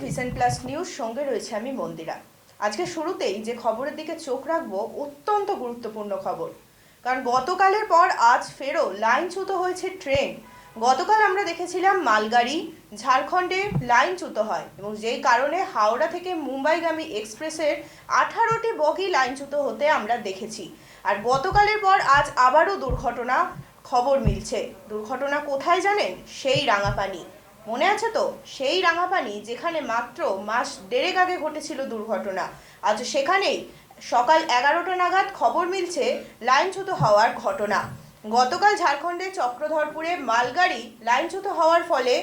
Vision plus news, সঙ্গে রয়েছে আমি মন্দিরা। আজকে শুরুতেই যে খবরের দিকে চোখ রাখবো, অত্যন্ত গুরুত্বপূর্ণ খবর। কারণ গতকালের পর আজ ফেরও লাইনচ্যুত হয়েছে ট্রেন। গতকাল আমরা দেখেছিলাম মালগাড়ি ঝাড়খণ্ডে লাইনচ্যুত হয় এবং যেই কারণে হাওড়া থেকে মুম্বাইগামী এক্সপ্রেসের 18টি বগি লাইনচ্যুত হতে আমরা দেখেছি। আর গতকালের পর আজ আবারও দুর্ঘটনা খবর মিলছে। দুর্ঘটনা কোথায় জানেন? সেই রাঙাপানি। মনে আছে তো সেই রাঙাপানি, যেখানে মাত্র মাস দেড়েক আগে ঘটেছিল দুর্ঘটনা। আজ সেখানেই সকাল 11টা নাগাদ খবর মিলছে লাইনচ্যুত হওয়ার ঘটনা। গতকাল ঝাড়খণ্ডের চক্রধরপুরে মালগাড়ি লাইনচ্যুত হওয়ার ফলে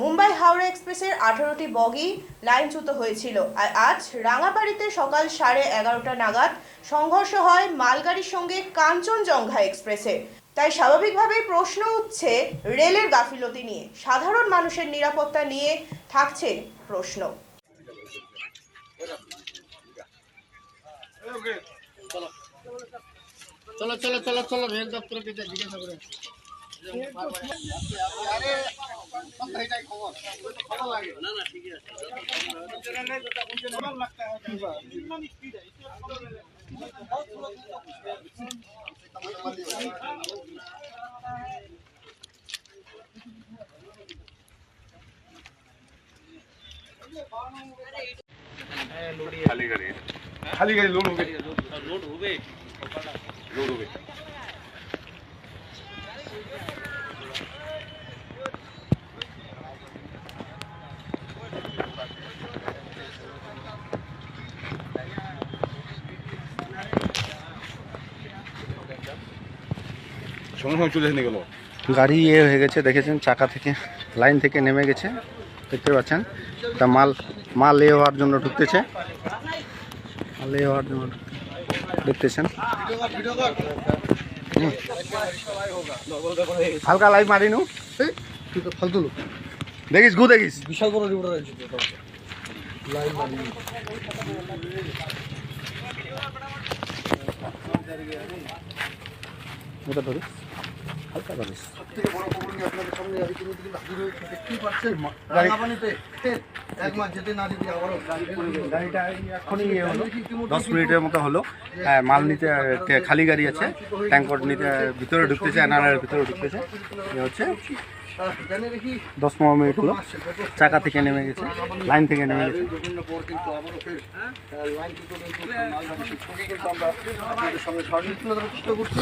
মুম্বাই হাওড়া এক্সপ্রেসের 18টি বগি লাইনচ্যুত হয়েছিল। আর আজ রাঙাপাড়িতে সকাল 11:30টা নাগাদ সংঘর্ষ হয় মালগাড়ির সঙ্গে কাঞ্চনজঙ্ঘা এক্সপ্রেসে। তাই স্বাভাবিকভাবেই প্রশ্ন উঠছে রেলের গাফিলতি নিয়ে, সাধারণ মানুষের নিরাপত্তা নিয়ে থাকছে প্রশ্ন। চলো চলো চলো চলো রেল দপ্তরকে জিজ্ঞাসা করে खाली गाड़ी लोड हो गई लोड हो गई সঙ্গে সঙ্গে চলে গেল গাড়ি হয়ে গেছে, দেখেছেন চাকা থেকে লাইন থেকে নেমে গেছে, দেখতে পাচ্ছেন। তা মাল হওয়ার জন্য ঢুকতেছে, হওয়ার জন্য দেখতেছেন। হালকা লাইভ মারিনু ফালতু লোক দেখিস গু দেখিস বিশাল বড় রিপোর্টার আছে লাইভ মারি ওটা ধরে হালকা ধরিস। সবথেকে বড় খবর নিয়ে আপনাদের সামনে আমি কিন্তু হাজির হয়েছি, দেখতেই পাচ্ছেন রাঙাপানিতে এক মাস যেতে না যেতে আবারও গাড়িটা এখনই 10 মিনিটের মতো হলো। মাল নিতে খালি গাড়ি আছে, ট্যাঙ্কর নিতে ভিতরে ঢুকতেছে, এনআরআর ভিতরে ঢুকতেছে। এ হচ্ছে 10-15 মিনিট হলো, চাকা থেকে নেমে গেছে, লাইন থেকে নেমে গেছে। আমরা চেষ্টা করছি